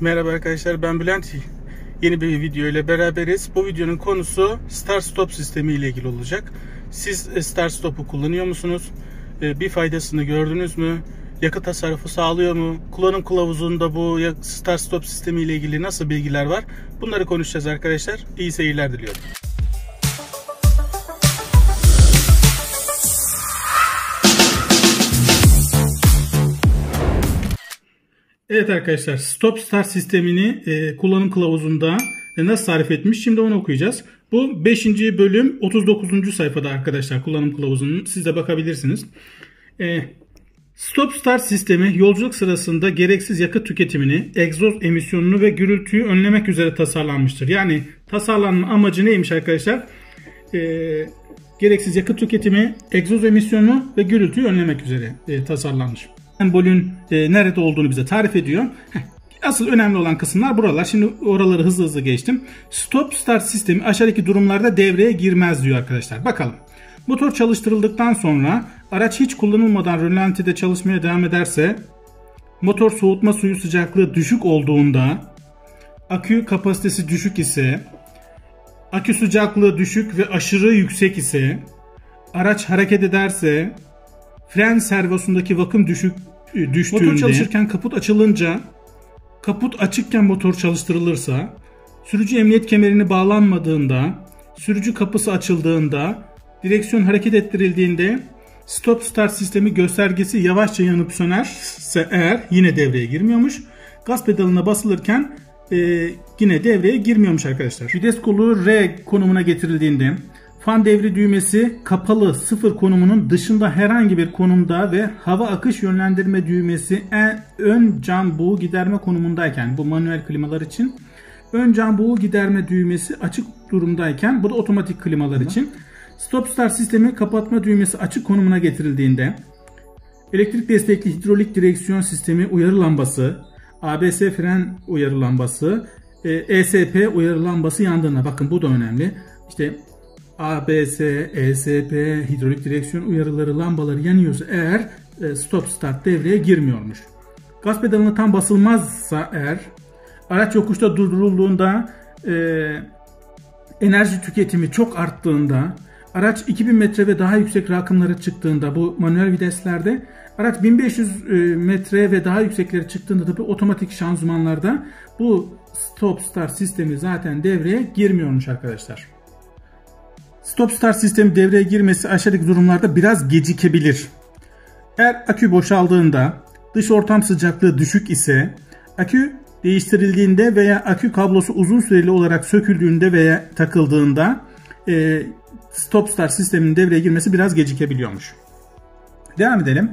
Merhaba arkadaşlar, ben Bülent. Yeni bir video ile beraberiz. Bu videonun konusu Start Stop sistemi ile ilgili olacak. Siz Start Stop'u kullanıyor musunuz? Bir faydasını gördünüz mü? Yakıt tasarrufu sağlıyor mu? Kullanım kılavuzunda bu Start Stop sistemi ile ilgili nasıl bilgiler var? Bunları konuşacağız arkadaşlar. İyi seyirler diliyorum. Evet arkadaşlar, Stop Start sistemini kullanım kılavuzunda nasıl tarif etmiş? Şimdi onu okuyacağız. Bu 5. bölüm 39. sayfada arkadaşlar, kullanım kılavuzunun. Siz de bakabilirsiniz. Stop Start sistemi yolculuk sırasında gereksiz yakıt tüketimini, egzoz emisyonunu ve gürültüyü önlemek üzere tasarlanmıştır. Yani tasarlanma amacı neymiş arkadaşlar? Gereksiz yakıt tüketimi, egzoz emisyonu ve gürültüyü önlemek üzere tasarlanmış. Sembolün nerede olduğunu bize tarif ediyor. Asıl önemli olan kısımlar buralar. Şimdi oraları hızlı geçtim. Stop Start sistemi aşağıdaki durumlarda devreye girmez diyor arkadaşlar. Bakalım. Motor çalıştırıldıktan sonra araç hiç kullanılmadan rölantide çalışmaya devam ederse, motor soğutma suyu sıcaklığı düşük olduğunda, akü kapasitesi düşük ise, akü sıcaklığı düşük ve aşırı yüksek ise, araç hareket ederse, fren servosundaki vakum düştüğünde, motor çalışırken kaput açılınca, kaput açıkken motor çalıştırılırsa, sürücü emniyet kemerini bağlanmadığında, sürücü kapısı açıldığında, direksiyon hareket ettirildiğinde, Stop Start sistemi göstergesi yavaşça yanıp sönerse eğer yine devreye girmiyormuş. Gaz pedalına basılırken yine devreye girmiyormuş arkadaşlar. Vites kolu R konumuna getirildiğinde, fan devri düğmesi kapalı 0 konumunun dışında herhangi bir konumda ve hava akış yönlendirme düğmesi ön cam buğu giderme konumundayken, bu manuel klimalar için, ön cam buğu giderme düğmesi açık durumdayken, bu da otomatik klimalar için, Stop Start sistemi kapatma düğmesi açık konumuna getirildiğinde, elektrik destekli hidrolik direksiyon sistemi uyarı lambası, ABS fren uyarı lambası, ESP uyarı lambası yandığında, bakın bu da önemli. İşte ABS, ESP, hidrolik direksiyon uyarıları lambaları yanıyorsa eğer Stop Start devreye girmiyormuş. Gaz pedalına tam basılmazsa eğer, araç yokuşta durdurulduğunda, enerji tüketimi çok arttığında, araç 2000 metre ve daha yüksek rakımlara çıktığında, bu manuel viteslerde, araç 1500 metre ve daha yükseklere çıktığında da bu otomatik şanzımanlarda bu Stop Start sistemi zaten devreye girmiyormuş arkadaşlar. Stop Start sistemi devreye girmesi aşağıdaki durumlarda biraz gecikebilir. Eğer akü boşaldığında, dış ortam sıcaklığı düşük ise, akü değiştirildiğinde veya akü kablosu uzun süreli olarak söküldüğünde veya takıldığında Stop Start sisteminin devreye girmesi biraz gecikebiliyormuş. Devam edelim.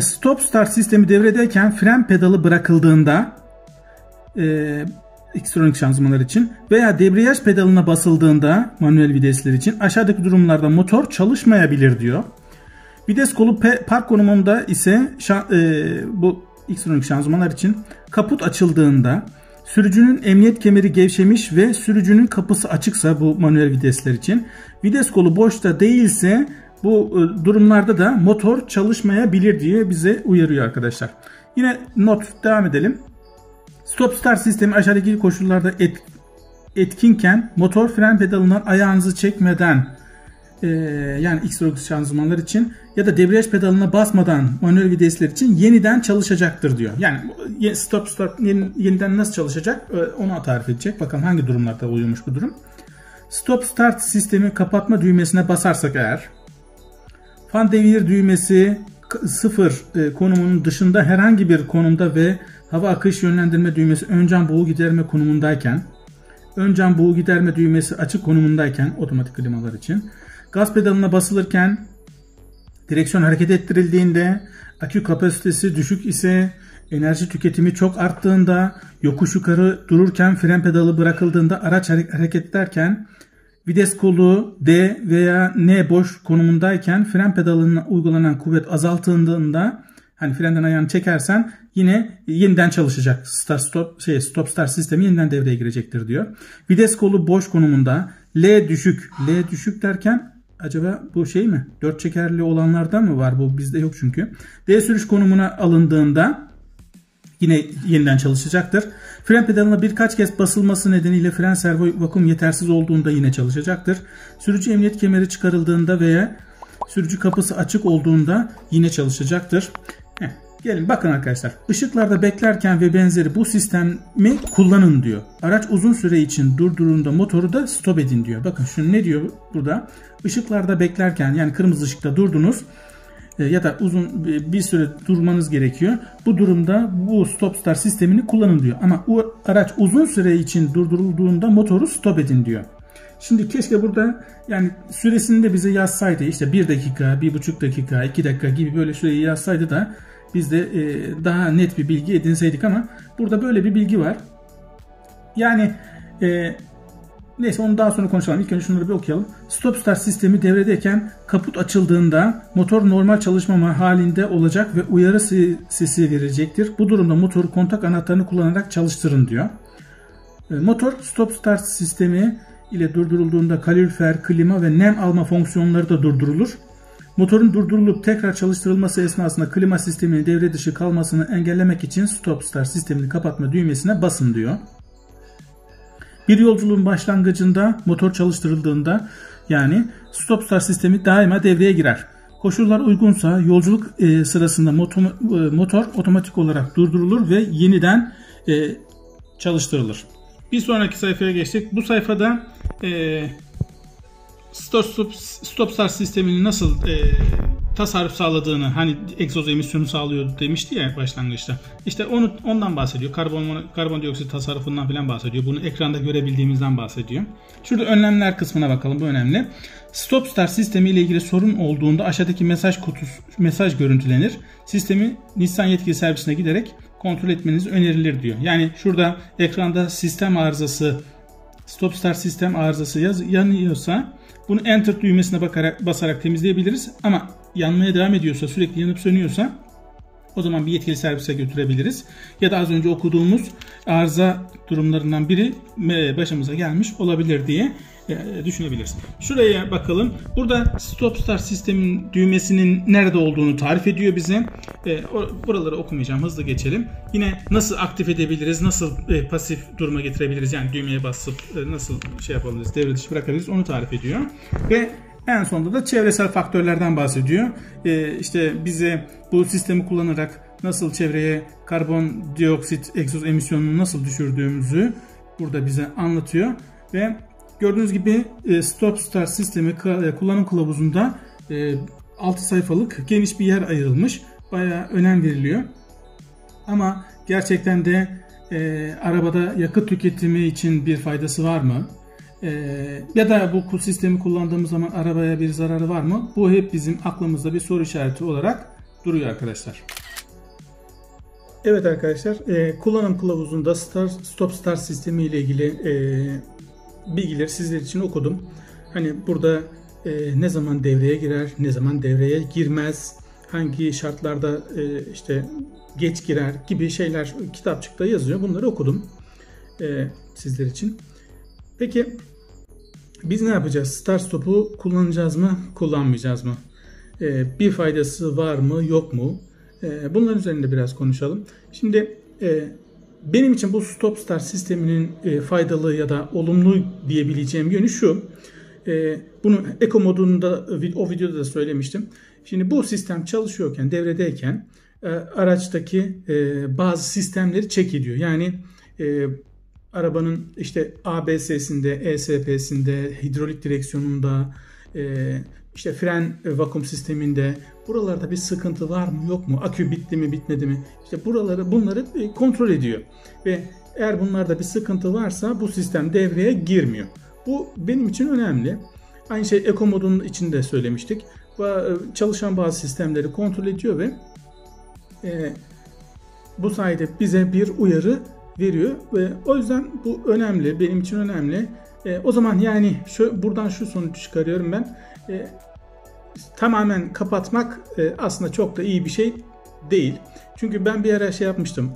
Stop Start sistemi devredeyken fren pedalı bırakıldığında, elektronik şanzımanlar için veya debriyaj pedalına basıldığında manuel vitesler için aşağıdaki durumlarda motor çalışmayabilir diyor. Vites kolu park konumunda ise bu elektronik şanzımanlar için kaput açıldığında, sürücünün emniyet kemeri gevşemiş ve sürücünün kapısı açıksa, bu manuel vitesler için, vites kolu boşta değilse bu durumlarda da motor çalışmayabilir diye bize uyarıyor arkadaşlar. Yine not, devam edelim. Stop Start sistemi aşağıdaki koşullarda etkinken motor fren pedalından ayağınızı çekmeden, yani elektronik şanzımanlar için ya da debriyaj pedalına basmadan manuel vitesler için yeniden çalışacaktır diyor. Yani Stop Start yeniden nasıl çalışacak onu tarif edecek. Bakalım hangi durumlarda oluyormuş bu durum. Stop Start sistemi kapatma düğmesine basarsak eğer, fan devir düğmesi 0 konumunun dışında herhangi bir konumda ve hava akış yönlendirme düğmesi ön cam buğu giderme konumundayken, ön cam buğu giderme düğmesi açık konumundayken, otomatik klimalar için, gaz pedalına basılırken, direksiyon hareket ettirildiğinde, akü kapasitesi düşük ise, enerji tüketimi çok arttığında, yokuş yukarı dururken fren pedalı bırakıldığında, araç hareket ederken, vites kolu D veya N boş konumundayken, fren pedalına uygulanan kuvvet azaltıldığında, hani frenden ayağını çekersen yine yeniden çalışacak. Stop Start sistemi yeniden devreye girecektir diyor. Vites kolu boş konumunda, L düşük. L düşük derken acaba bu şey mi? 4 çekerli olanlarda mı var? Bu bizde yok çünkü. D sürüş konumuna alındığında yine yeniden çalışacaktır. Fren pedalına birkaç kez basılması nedeniyle fren servo vakum yetersiz olduğunda yine çalışacaktır. Sürücü emniyet kemeri çıkarıldığında veya sürücü kapısı açık olduğunda yine çalışacaktır. Gelin bakın arkadaşlar. Işıklarda beklerken ve benzeri bu sistemi kullanın diyor. Araç uzun süre için durdurduğunda motoru da stop edin diyor. Bakın şunu ne diyor burada? Işıklarda beklerken, yani kırmızı ışıkta durdunuz ya da uzun bir süre durmanız gerekiyor. Bu durumda bu stop start sistemini kullanın diyor. Ama o araç uzun süre için durdurulduğunda motoru stop edin diyor. Şimdi keşke burada yani süresini de bize yazsaydı. İşte 1 dakika, 1,5 dakika, 2 dakika gibi böyle süreyi yazsaydı da biz de daha net bir bilgi edinseydik, ama burada böyle bir bilgi var. Yani neyse, onu daha sonra konuşalım. İlk önce şunları bir okuyalım. Stop start sistemi devredeyken kaput açıldığında motor normal çalışma halinde olacak ve uyarı sesi verecektir. Bu durumda motoru kontak anahtarını kullanarak çalıştırın diyor. Motor stop start sistemi ile durdurulduğunda kalorifer, klima ve nem alma fonksiyonları da durdurulur. Motorun durdurulup tekrar çalıştırılması esnasında klima sisteminin devre dışı kalmasını engellemek için stop start sistemini kapatma düğmesine basın diyor. Bir yolculuğun başlangıcında motor çalıştırıldığında yani stop start sistemi daima devreye girer. Koşullar uygunsa yolculuk sırasında motor otomatik olarak durdurulur ve yeniden çalıştırılır. Bir sonraki sayfaya geçtik. Bu sayfada stop start sisteminin nasıl tasarruf sağladığını, hani egzoz emisyonu sağlıyordu demişti ya başlangıçta. İşte ondan bahsediyor. Karbondioksit tasarrufundan falan bahsediyor. Bunu ekranda görebildiğimizden bahsediyor. Şurada önlemler kısmına bakalım. Bu önemli. Stop start sistemi ile ilgili sorun olduğunda aşağıdaki mesaj görüntülenir. Sistemi Nissan yetkili servisine giderek kontrol etmeniz önerilir diyor. Yani şurada ekranda sistem arızası, stop start sistem arızası yanıyorsa bunu enter düğmesine basarak temizleyebiliriz. Ama yanmaya devam ediyorsa, sürekli yanıp sönüyorsa, o zaman bir yetkili servise götürebiliriz. Ya da az önce okuduğumuz arıza durumlarından biri başımıza gelmiş olabilir diye düşünebiliriz. Şuraya bakalım. Burada stop start sistemin düğmesinin nerede olduğunu tarif ediyor bize. Buraları okumayacağım. Hızlı geçelim. Yine nasıl aktif edebiliriz? Nasıl pasif duruma getirebiliriz? Yani düğmeye basıp nasıl şey yapabiliriz? Devre dışı bırakabiliriz? Onu tarif ediyor. Ve en sonunda da çevresel faktörlerden bahsediyor. İşte bize bu sistemi kullanarak nasıl çevreye karbondioksit egzoz emisyonunu nasıl düşürdüğümüzü burada bize anlatıyor. Ve gördüğünüz gibi stop start sistemi kullanım kılavuzunda 6 sayfalık geniş bir yer ayrılmış. Bayağı önem veriliyor. Ama gerçekten de arabada yakıt tüketimi için bir faydası var mı? Ya da bu sistemi kullandığımız zaman arabaya bir zararı var mı? Bu hep bizim aklımızda bir soru işareti olarak duruyor arkadaşlar. Evet arkadaşlar, kullanım kılavuzunda stop start sistemi ile ilgili bilgileri sizler için okudum. Hani burada ne zaman devreye girer, ne zaman devreye girmez, hangi şartlarda işte geç girer gibi şeyler kitapçıkta yazıyor. Bunları okudum sizler için. Peki biz ne yapacağız? Start stop'u kullanacağız mı, kullanmayacağız mı? Bir faydası var mı, yok mu? Bunların üzerinde biraz konuşalım. Şimdi benim için bu stop start sisteminin faydalı ya da olumlu diyebileceğim yönü şu. Bunu Eco modunda o videoda da söylemiştim. Şimdi bu sistem çalışıyorken, devredeyken araçtaki bazı sistemleri check ediyor. Yani arabanın işte ABS'sinde, ESP'sinde, hidrolik direksiyonunda, işte fren vakum sisteminde buralarda bir sıkıntı var mı yok mu? Akü bitti mi bitmedi mi? İşte bunları kontrol ediyor. Ve eğer bunlarda bir sıkıntı varsa bu sistem devreye girmiyor. Bu benim için önemli. Aynı şey Eco modunun içinde söylemiştik. Çalışan bazı sistemleri kontrol ediyor ve bu sayede bize bir uyarı veriyor. Ve o yüzden bu önemli. Benim için önemli. O zaman yani buradan şu sonuç çıkarıyorum ben. Tamamen kapatmak aslında çok da iyi bir şey değil. Çünkü ben bir ara şey yapmıştım.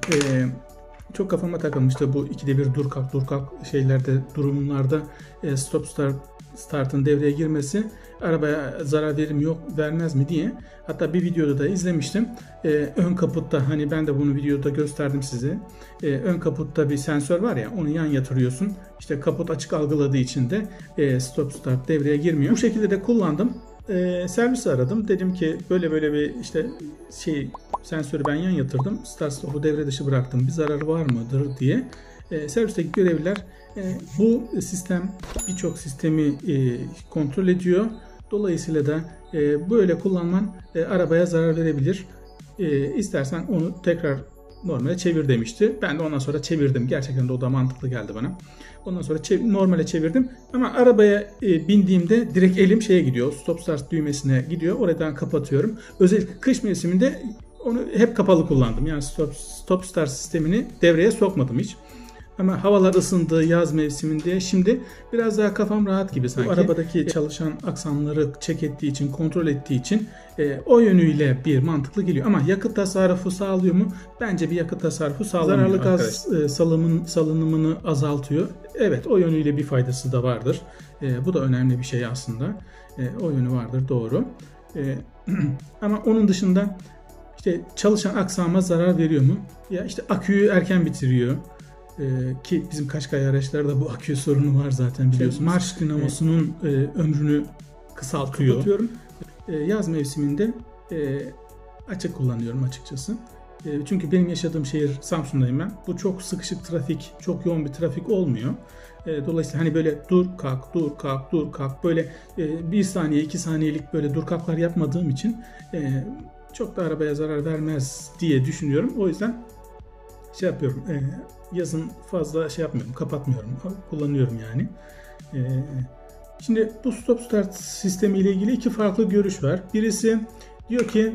Çok kafama takılmıştı bu ikide bir dur kalk şeylerde, durumlarda stop start startın devreye girmesi arabaya zarar verir mi yok vermez mi diye. Hatta bir videoda da izlemiştim. Ön kaputta, hani ben de bunu videoda gösterdim size. Ön kaputta bir sensör var ya, onu yan yatırıyorsun. İşte kaput açık algıladığı için de stop start devreye girmiyor. Bu şekilde de kullandım. Servisi aradım. Dedim ki böyle bir işte sensörü ben yan yatırdım. Start stop'u devre dışı bıraktım. Bir zararı var mıdır diye. Servisteki görevliler bu sistem birçok sistemi kontrol ediyor. Dolayısıyla da böyle kullanman arabaya zarar verebilir. İstersen onu tekrar normale çevir demişti. Ben de ondan sonra çevirdim. Gerçekten de o da mantıklı geldi bana. Ondan sonra normale çevirdim. Ama arabaya bindiğimde direkt elim şeye gidiyor. Stop start düğmesine gidiyor. Oradan kapatıyorum. Özellikle kış mevsiminde onu hep kapalı kullandım. Yani stop start sistemini devreye sokmadım hiç. Ama havalar ısındı yaz mevsiminde, şimdi biraz daha kafam rahat gibi sanki. Bu arabadaki çalışan aksamları check ettiği için, kontrol ettiği için o yönüyle bir mantıklı geliyor. Ama yakıt tasarrufu sağlıyor mu? Bence bir yakıt tasarrufu sağlamıyor. Zararlı gaz salınımını azaltıyor. Evet, o yönüyle bir faydası da vardır. Bu da önemli bir şey aslında. O yönü vardır, doğru. Ama onun dışında işte çalışan aksama zarar veriyor mu? Ya işte aküyü erken bitiriyor. Ki bizim Qashqai araçlarda bu akü sorunu var zaten, biliyorsunuz. Marş dinamosunun ömrünü kısaltıyor. Yaz mevsiminde açık kullanıyorum açıkçası. Çünkü benim yaşadığım şehir Samsun'dayım ben. Bu çok sıkışık trafik, çok yoğun bir trafik olmuyor. Dolayısıyla hani böyle dur kalk dur kalk dur kalk böyle 1 saniye 2 saniyelik böyle dur kalklar yapmadığım için çok da arabaya zarar vermez diye düşünüyorum. O yüzden şey yapıyorum. Yazın fazla şey yapmıyorum, kapatmıyorum, kullanıyorum yani. Şimdi bu stop start sistemi ile ilgili iki farklı görüş var. Birisi diyor ki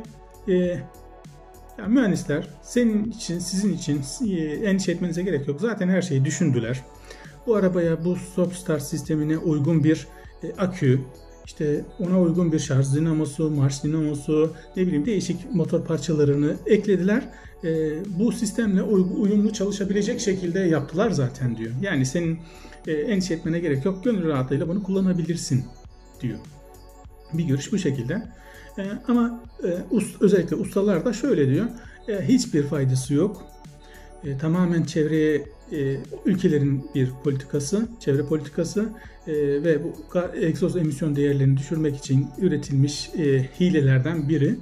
ya mühendisler senin için, sizin için endişe etmenize gerek yok. Zaten her şeyi düşündüler. Bu arabaya bu stop start sistemine uygun bir akü, işte ona uygun bir şarj dinamosu, marş dinamosu, ne bileyim değişik motor parçalarını eklediler. Bu sistemle uyumlu çalışabilecek şekilde yaptılar zaten diyor. Yani senin endişe etmene gerek yok. Gönül rahatlığıyla bunu kullanabilirsin diyor. Bir görüş bu şekilde. Ama özellikle ustalar da şöyle diyor. Hiçbir faydası yok. Tamamen çevreye ülkelerin bir politikası, çevre politikası ve bu egzoz emisyon değerlerini düşürmek için üretilmiş hilelerden biri.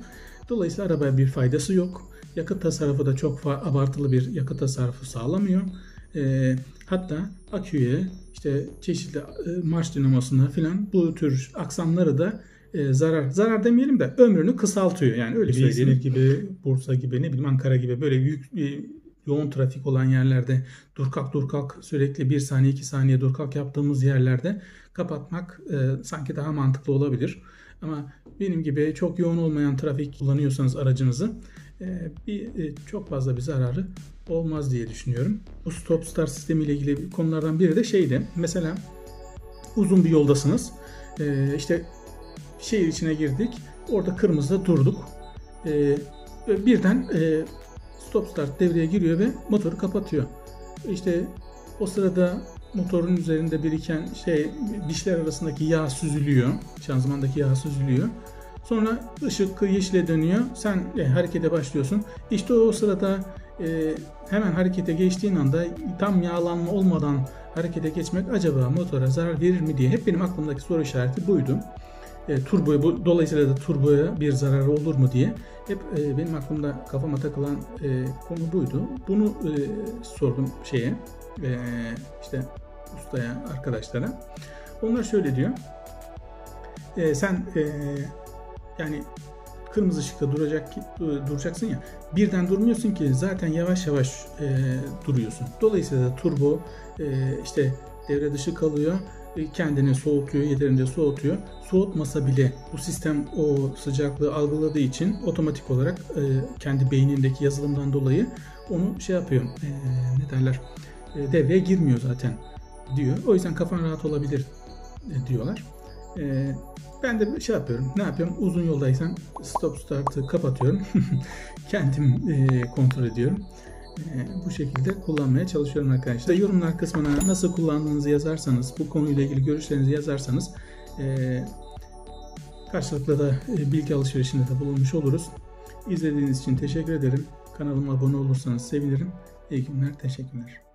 Dolayısıyla arabaya bir faydası yok. Yakıt tasarrufu da çok abartılı bir yakıt tasarrufu sağlamıyor. Hatta aküye, işte çeşitli marş dinamosuna filan bu tür aksamları da zarar demeyelim de ömrünü kısaltıyor. Yani öyle söyleyeyim. İzmir gibi, Bursa gibi, ne bileyim Ankara gibi böyle büyük yoğun trafik olan yerlerde dur kalk sürekli 1 saniye 2 saniye dur kalk yaptığımız yerlerde kapatmak sanki daha mantıklı olabilir. Ama benim gibi çok yoğun olmayan trafik kullanıyorsanız aracınızı çok fazla bir zararı olmaz diye düşünüyorum. Bu stop start sistemi ile ilgili konulardan biri de şeydi. Mesela uzun bir yoldasınız. İşte şehir içine girdik. Orada kırmızıda durduk. Birden stop start devreye giriyor ve motoru kapatıyor. İşte o sırada motorun üzerinde biriken dişler arasındaki yağ süzülüyor. Şanzımandaki yağ süzülüyor. Sonra ışık yeşile dönüyor. Sen harekete başlıyorsun. İşte o sırada hemen harekete geçtiğin anda tam yağlanma olmadan harekete geçmek acaba motora zarar verir mi diye hep benim aklımdaki soru işareti buydu. Dolayısıyla da turboya bir zararı olur mu diye hep benim aklımda, kafama takılan konu buydu. Bunu sordum işte ustaya, arkadaşlara. Onlar şöyle diyor. Sen yani kırmızı ışıkta duracaksın ya, birden durmuyorsun ki, zaten yavaş yavaş duruyorsun. Dolayısıyla da turbo işte devre dışı kalıyor. Kendini soğutuyor, yeterince soğutuyor. Soğutmasa bile bu sistem o sıcaklığı algıladığı için otomatik olarak kendi beynindeki yazılımdan dolayı onu yapıyor. Devreye girmiyor zaten diyor. O yüzden kafan rahat olabilir diyorlar. Ben de yapıyorum. Ne yapıyorum? Uzun yoldaysam stop start'ı kapatıyorum. Kendim kontrol ediyorum. Bu şekilde kullanmaya çalışıyorum arkadaşlar. Yorumlar kısmına nasıl kullandığınızı yazarsanız, bu konuyla ilgili görüşlerinizi yazarsanız Karşılıklı da bilgi alışverişinde de bulunmuş oluruz. İzlediğiniz için teşekkür ederim. Kanalıma abone olursanız sevinirim. İyi günler, teşekkürler.